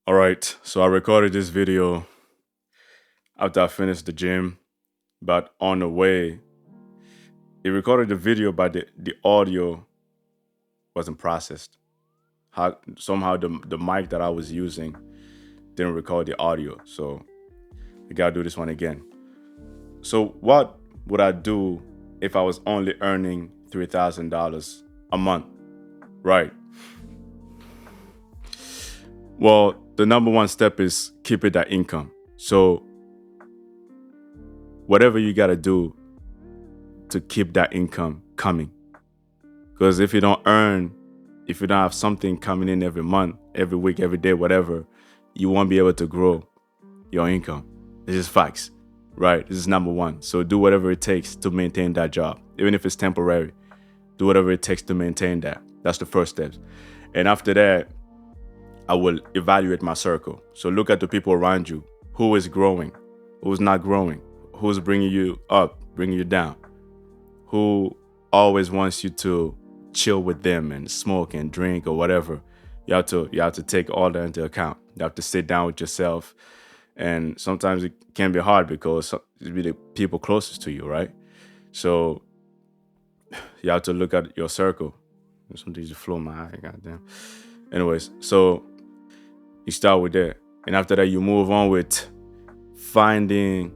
All right, so I recorded this video after I finished the gym, but on the way, it recorded the video, but the audio wasn't processed. Somehow the mic that I was using didn't record the audio, so I gotta do this one again. So what would I do if I was only earning $3,000 a month? Right. Well, the number one step is keeping that income. So whatever you gotta do to keep that income coming. Because if you don't have something coming in every month, every week, every day, whatever, you won't be able to grow your income. This is facts, right? This is number one. So do whatever it takes to maintain that job, even if it's temporary. Do whatever it takes to maintain that. That's the first step. And after that, I will evaluate my circle. So look at the people around you. Who is growing? Who's not growing? Who's bringing you up, bringing you down? Who always wants you to chill with them and smoke and drink or whatever? You have to take all that into account. You have to sit down with yourself, and sometimes it can be hard because it's be the people closest to you, right? So you have to look at your circle. Something just flew in my eye, goddamn. Anyways, so you start with that, and after that, you move on with finding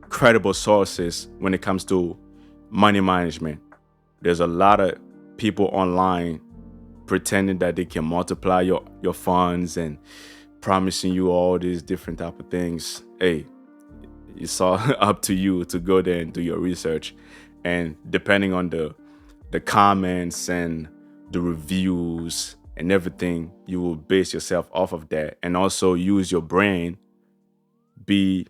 credible sources when it comes to money management. There's a lot of people online pretending that they can multiply your funds and promising you all these different type of things. Hey, it's all up to you to go there and do your research. And depending on the comments and the reviews and everything, you will base yourself off of that. And also use your brain, be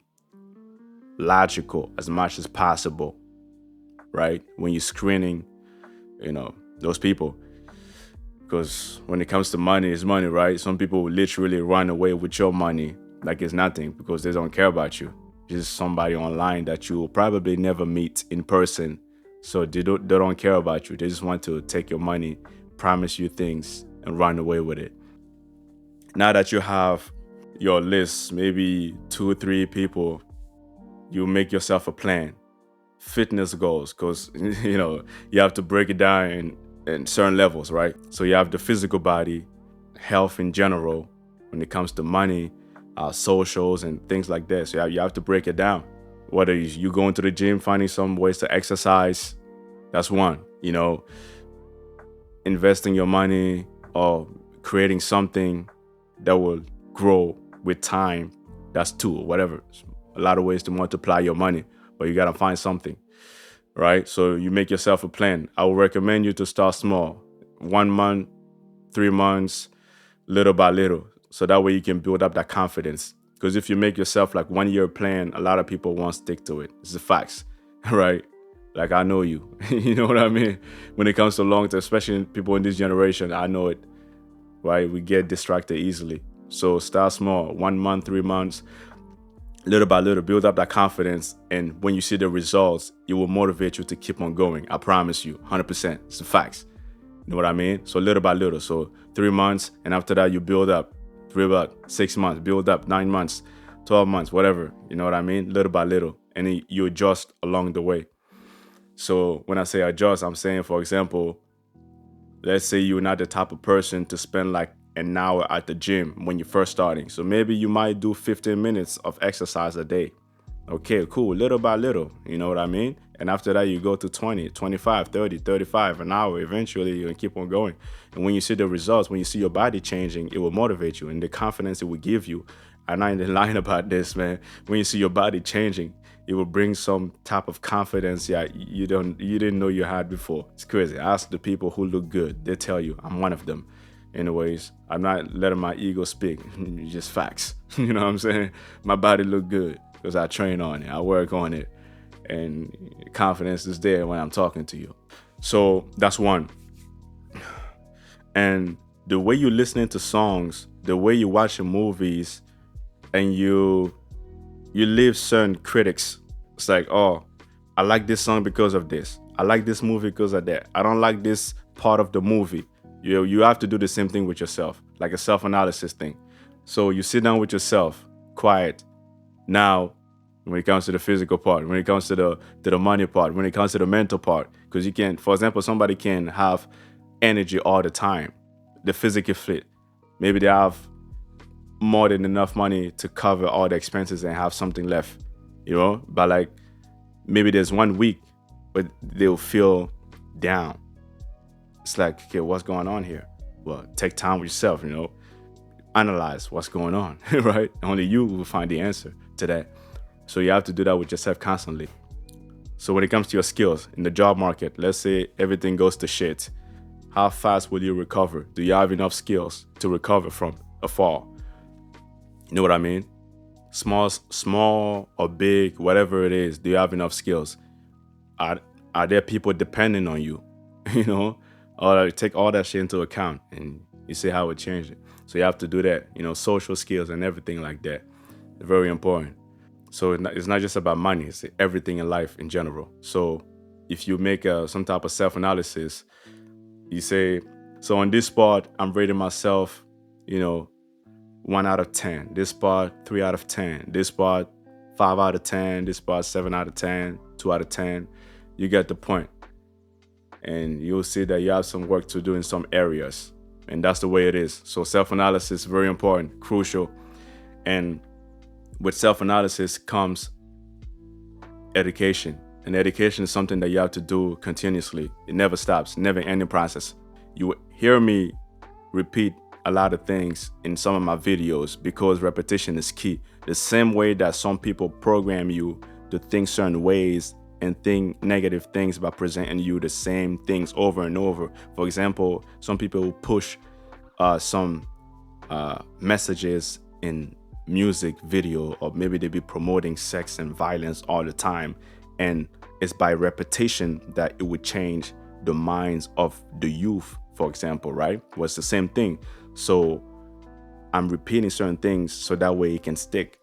logical as much as possible, right? When you're screening, those people. Because when it comes to money, it's money, right? Some people will literally run away with your money like it's nothing because they don't care about you. Just somebody online that you will probably never meet in person. So they don't care about you. They just want to take your money, promise you things, and run away with it. Now that you have your list, maybe 2 or 3 people, you make yourself a plan. Fitness goals, because you have to break it down in certain levels, right? So you have the physical body, health in general, when it comes to money, socials and things like that. So you have to break it down. Whether you going to the gym, finding some ways to exercise, that's one. Investing your money or creating something that will grow with time, that's two, or whatever. A lot of ways to multiply your money, but you gotta find something, right? So you make yourself a plan. I would recommend you to start small, 1 month, 3 months, little by little, so that way you can build up that confidence. Because if you make yourself like 1 year plan, a lot of people won't stick to it. It's the facts, right? Like I know you, you know what I mean? When it comes to long term, especially people in this generation, I know it, right? We get distracted easily. So start small, 1 month, 3 months, little by little, build up that confidence. And when you see the results, it will motivate you to keep on going. I promise you, 100%. It's the facts. You know what I mean? So little by little. So 3 months, and after that, you build up. 6 months, build up, 9 months, 12 months, whatever. You know what I mean? Little by little. And you adjust along the way. So when I say adjust, I'm saying, for example, let's say you're not the type of person to spend like an hour at the gym when you're first starting. So maybe you might do 15 minutes of exercise a day. Okay, cool. Little by little, you know what I mean? And after that, you go to 20, 25, 30, 35, an hour. Eventually, you can keep on going. And when you see the results, when you see your body changing, it will motivate you, and the confidence it will give you. I'm not even lying about this, man. When you see your body changing, it will bring some type of confidence you didn't know you had before. It's crazy. Ask the people who look good. They tell you. I'm one of them. Anyways, I'm not letting my ego speak. Just facts. You know what I'm saying? My body look good because I train on it. I work on it. And confidence is there when I'm talking to you. So that's one. And the way you're listening to songs, the way you're watching movies, and you leave certain critics. It's like, oh, I like this song because of this. I like this movie because of that. I don't like this part of the movie. You have to do the same thing with yourself, like a self-analysis thing. So you sit down with yourself, quiet. Now, when it comes to the physical part, when it comes to the money part, when it comes to the mental part, because you can, for example, somebody can have energy all the time, the physical fit. Maybe they have more than enough money to cover all the expenses and have something left, But like maybe there's 1 week, but they'll feel down. It's like, okay, what's going on here? Well, take time with yourself, analyze what's going on, right? Only you will find the answer to that. So you have to do that with yourself constantly. So when it comes to your skills in the job market, let's say everything goes to shit. How fast will you recover? Do you have enough skills to recover from a fall? You know what I mean? Small or big, whatever it is, do you have enough skills? Are there people depending on you? Or take all that shit into account and you see how it changed it. So you have to do that, social skills and everything like that. Very important. So it's not just about money, it's everything in life in general. So if you make some type of self-analysis, you say, so on this part, I'm rating myself, 1 out of 10. This part, 3 out of 10. This part, 5 out of 10. This part, 7 out of 10, 2 out of 10. You get the point. And you'll see that you have some work to do in some areas. And that's the way it is. So self-analysis is very important, crucial. And with self-analysis comes education. And education is something that you have to do continuously. It never stops, never ending process. You hear me repeat a lot of things in some of my videos because repetition is key. The same way that some people program you to think certain ways and think negative things by presenting you the same things over and over. For example, some people will push some messages in music video, or maybe they be promoting sex and violence all the time. And it's by repetition that it would change the minds of the youth, for example, right? Well, it's the same thing. So I'm repeating certain things so that way it can stick.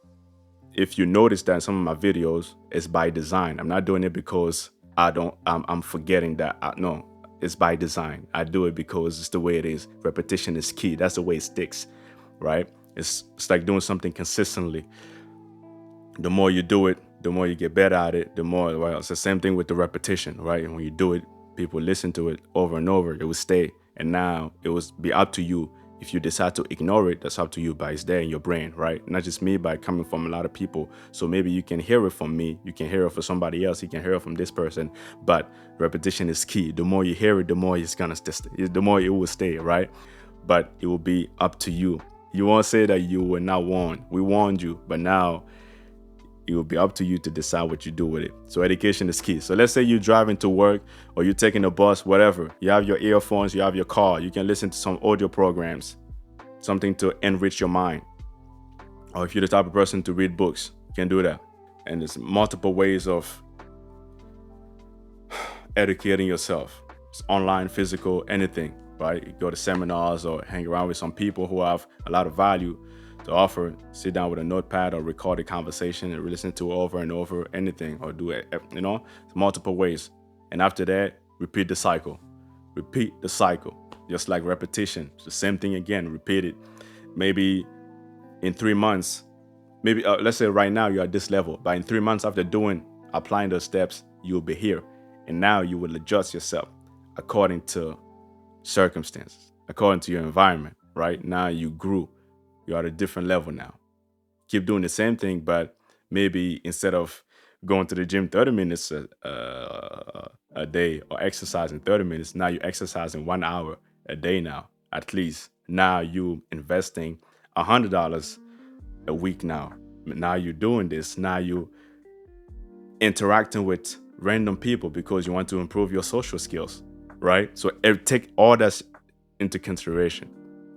If you notice that in some of my videos, it's by design. I'm not doing it because I'm forgetting that. No, it's by design. I do it because it's the way it is. Repetition is key. That's the way it sticks, right? It's like doing something consistently. The more you do it, the more you get better at it, the more, well, it's the same thing with the repetition, right? And when you do it, people listen to it over and over, it will stay. And now it will be up to you. If you decide to ignore it, that's up to you, but it's there in your brain, right? Not just me, but coming from a lot of people. So maybe you can hear it from me, you can hear it from somebody else, you can hear it from this person, but repetition is key. The more you hear it, the more it's gonna stay, the more it will stay, right? But it will be up to you. You won't say that you were not warned. We warned you, but now it will be up to you to decide what you do with it. So education is key. So let's say you're driving to work or you're taking a bus, whatever. You have your earphones, you have your car. You can listen to some audio programs, something to enrich your mind. Or if you're the type of person to read books, you can do that. And there's multiple ways of educating yourself. It's online, physical, anything, right? You go to seminars or hang around with some people who have a lot of value to offer. Sit down with a notepad or record a conversation and listen to it over and over, anything, or do it, multiple ways. And after that, repeat the cycle. Repeat the cycle, just like repetition. It's the same thing again, repeat it. Maybe in 3 months, maybe let's say right now you're at this level, but in 3 months after applying those steps, you'll be here. And now you will adjust yourself according to circumstances, according to your environment, right? Now you grew. You're at a different level now. Keep doing the same thing, but maybe instead of going to the gym 30 minutes a day or exercising 30 minutes, now you're exercising 1 hour a day now, at least. Now you investing $100 a week now. Now you're doing this. Now you interacting with random people because you want to improve your social skills, right? So take all that into consideration.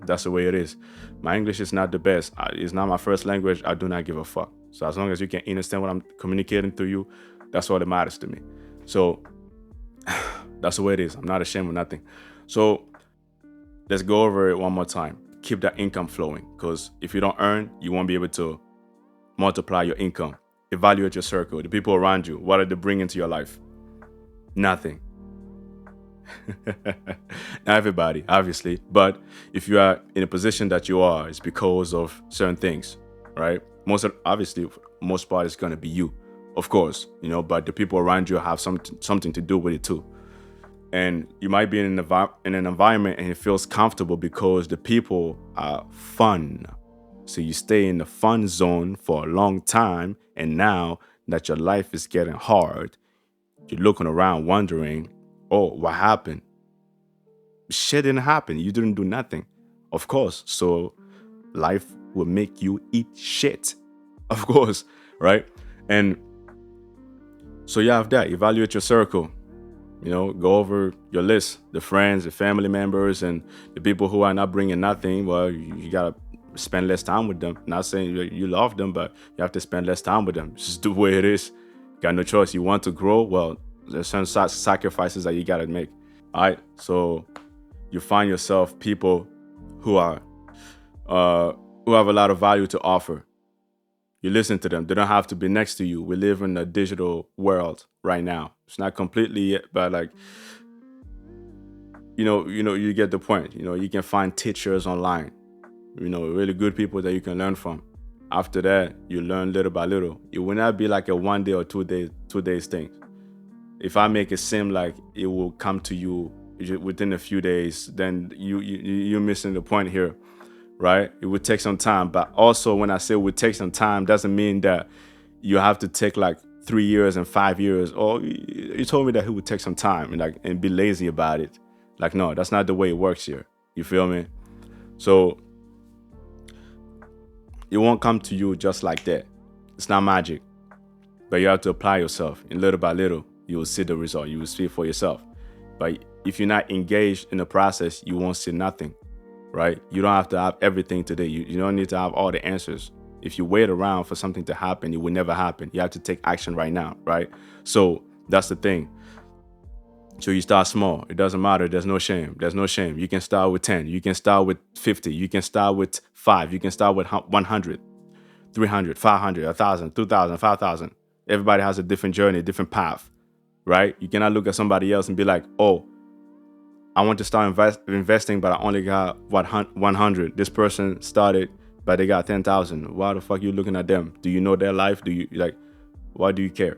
That's the way it is. My English is not the best. It's not my first language. I do not give a fuck. So as long as you can understand what I'm communicating to you, that's all that matters to me. So that's the way it is. I'm not ashamed of nothing. So let's go over it one more time. Keep that income flowing, because if you don't earn, you won't be able to multiply your income. Evaluate your circle, the people around you. What are they bringing to your life? Nothing. Not everybody, obviously, but if you are in a position that you are, it's because of certain things, right? Obviously, most part is gonna be you, of course, but the people around you have something to do with it too. And you might be in an environment and it feels comfortable because the people are fun. So you stay in the fun zone for a long time, and now that your life is getting hard, you're looking around wondering, oh, what happened? Shit didn't happen. You didn't do nothing. Of course. So life will make you eat shit. Of course, right? And so you have that. Evaluate your circle. Go over your list, the friends, the family members, and the people who are not bringing nothing. Well, you gotta spend less time with them. Not saying you love them, but you have to spend less time with them. It's just the way it is. Got no choice. You want to grow? Well, there's some sacrifices that you gotta make. All right. So you find yourself people who are who have a lot of value to offer. You listen to them. They don't have to be next to you. We live in a digital world right now. It's not completely yet, but like you get the point. You can find teachers online. Really good people that you can learn from. After that, you learn little by little. It will not be like a 1 day or 2 days thing. If I make it seem like it will come to you within a few days, then you're missing the point here, right? It would take some time. But also, when I say it would take some time, doesn't mean that you have to take like 3 years and 5 years. Or you told me that it would take some time and be lazy about it. Like, no, that's not the way it works here. You feel me? So it won't come to you just like that. It's not magic. But you have to apply yourself. And little by little, you will see the result. You will see it for yourself. But if you're not engaged in the process, you won't see nothing, right? You don't have to have everything today. You don't need to have all the answers. If you wait around for something to happen, it will never happen. You have to take action right now, right? So that's the thing. So you start small. It doesn't matter. There's no shame. There's no shame. You can start with 10. You can start with 50. You can start with 5. You can start with 100, 300, 500, 1,000, 2,000, 5,000. Everybody has a different journey, a different path, right? You cannot look at somebody else and be like, oh, I want to start investing, but I only got 100. This person started, but they got 10,000. Why the fuck you looking at them? Do you know their life? Do you like? Why do you care?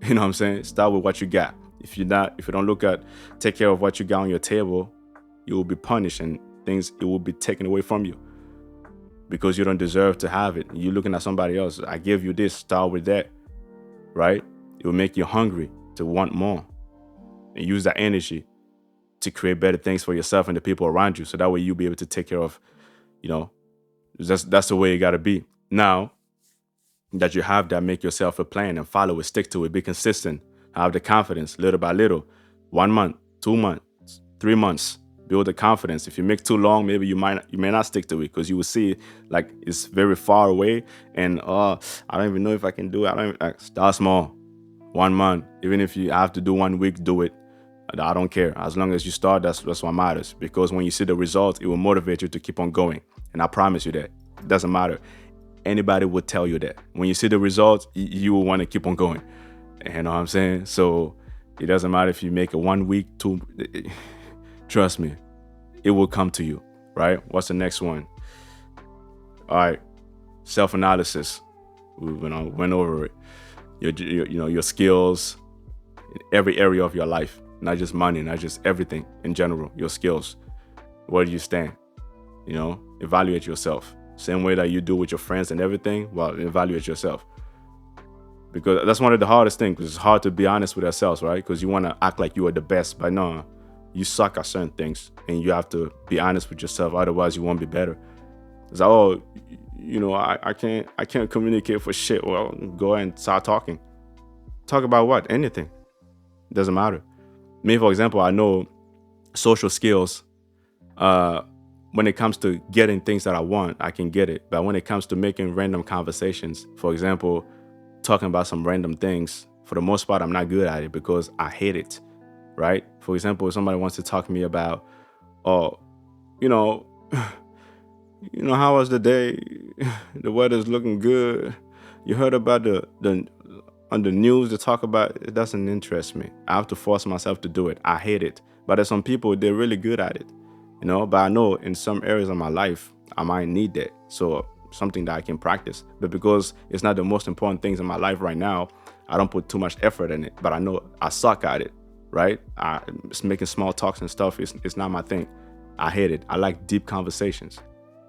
You know what I'm saying? Start with what you got. If you don't take care of what you got on your table, you will be punished and it will be taken away from you because you don't deserve to have it. You're looking at somebody else. I give you this. Start with that, right? It will make you hungry to want more and use that energy to create better things for yourself and the people around you. So that way you'll be able to take care of, that's the way it got to be. Now that you have that, make yourself a plan and follow it, stick to it, be consistent, have the confidence little by little. 1 month, 2 months, 3 months, build the confidence. If you make too long, maybe you may not stick to it because you will see like it's very far away and I don't even know if I can do it. Start small. 1 month, even if you have to do 1 week, do it. I don't care. As long as you start, that's what matters. Because when you see the results, it will motivate you to keep on going. And I promise you that. It doesn't matter. Anybody would tell you that. When you see the results, you will want to keep on going. You know what I'm saying? So it doesn't matter if you make it 1 week, 2. Trust me, it will come to you, right? What's the next one? All right, self-analysis. We went over it. Your skills in every area of your life, not just money, not just everything in general. Your skills. Where do you stand? Evaluate yourself. Same way that you do with your friends and everything. Well, evaluate yourself. Because that's one of the hardest things. Because it's hard to be honest with ourselves, right? Because you want to act like you are the best, but no, you suck at certain things, and you have to be honest with yourself. Otherwise, you won't be better. It's like, I can't communicate for shit. Well, go ahead and start talking. Talk about what? Anything. It doesn't matter. Me, for example, I know social skills. When it comes to getting things that I want, I can get it. But when it comes to making random conversations, for example, talking about some random things, for the most part, I'm not good at it because I hate it, right? For example, if somebody wants to talk to me about, how was the day? The weather's looking good. You heard about on the news to talk about it. Doesn't interest me. I have to force myself to do it. I hate it But there's some people, they're really good at it, but I know in some areas of my life I might need that. So something that I can practice. But because it's not the most important things in my life right now, I don't put too much effort in it. But I know I suck at it, right? It's making small talks and stuff, it's not my thing. I hate it. I like deep conversations.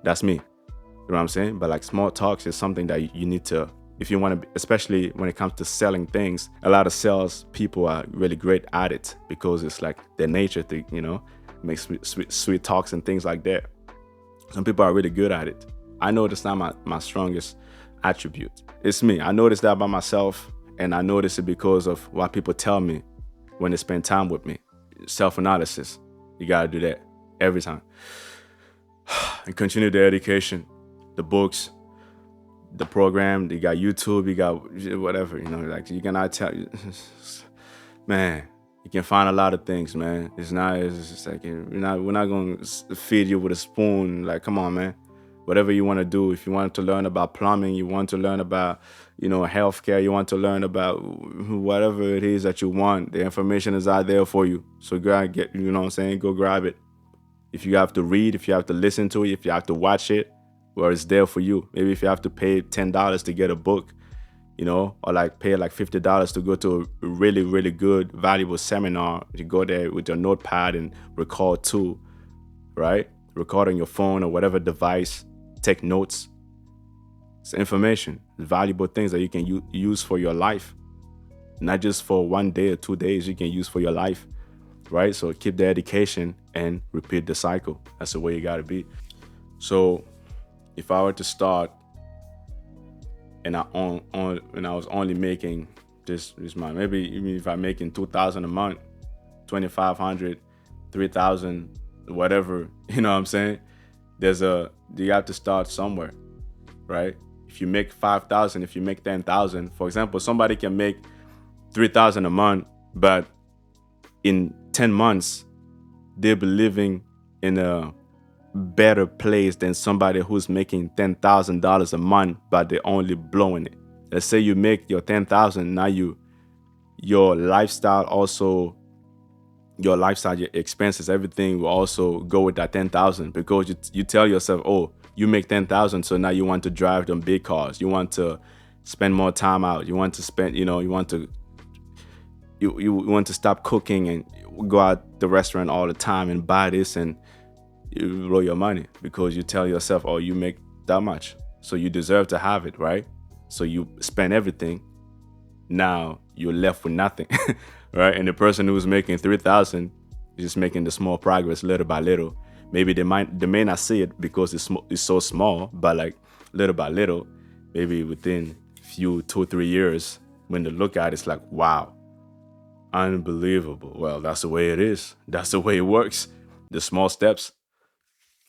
That's me. You know what I'm saying? But like small talks is something that you need to, if you want to, especially when it comes to selling things, a lot of sales people are really great at it because it's like their nature to, make sweet talks and things like that. Some people are really good at it. I know it's not my strongest attribute. It's me. I noticed that by myself, and I notice it because of what people tell me when they spend time with me. Self-analysis. You got to do that every time. And continue the education, the books, the program. You got YouTube, you got whatever, like you cannot tell. Man, you can find a lot of things, man. It's just like we're not going to feed you with a spoon. Like, come on, man. Whatever you want to do, if you want to learn about plumbing, you want to learn about, healthcare, you want to learn about whatever it is that you want, the information is out there for you. So go and get, what I'm saying? Go grab it. If you have to read, if you have to listen to it, if you have to watch it, well, it's there for you. Maybe if you have to pay $10 to get a book, or like pay like $50 to go to a really, really good, valuable seminar, you go there with your notepad and record too, right? Record on your phone or whatever device, take notes. It's information, valuable things that you can use for your life, not just for 1 day or 2 days, you can use for your life, right? So keep the education and repeat the cycle. That's the way you gotta be. So if I were to start and I was only making this month, maybe even if I'm making 2,000 a month, 2,500, 3,000, whatever, you know what I'm saying? You have to start somewhere, right? If you make 5,000, if you make 10,000, for example, somebody can make 3,000 a month, but in 10 months, they'll be living in a better place than somebody who's making $10,000 a month, but they're only blowing it. Let's say you make your 10,000, now your lifestyle, your expenses, everything will also go with that 10,000 because you tell yourself, oh, you make 10,000, so now you want to drive them big cars. You want to spend more time out. You want to spend, you want to stop cooking and go out the restaurant all the time and buy this, and you blow your money because you tell yourself, oh, you make that much, so you deserve to have it, right? So you spend everything. Now you're left with nothing, right? And the person who's making 3,000 is just making the small progress little by little. Maybe they may not see it because it's so small, but like little by little, maybe within few 2-3 years, when they look at it, it's like, wow, unbelievable. Well, that's the way it is. That's the way it works. The small steps.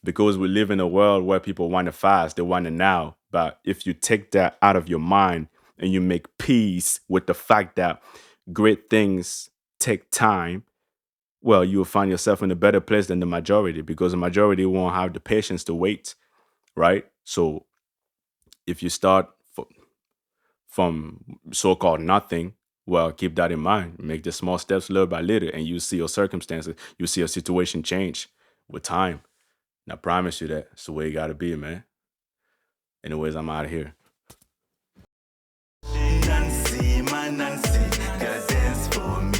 Because we live in a world where people want it fast, they want it now. But if you take that out of your mind and you make peace with the fact that great things take time, well, you'll find yourself in a better place than the majority, because the majority won't have the patience to wait, right? So if you start from so-called nothing, well, keep that in mind. Make the small steps little by little, and you see your circumstances, you see your situation change with time. And I promise you that it's the way you gotta be, man. Anyways, I'm out of here. Nancy, my Nancy, gotta dance for me.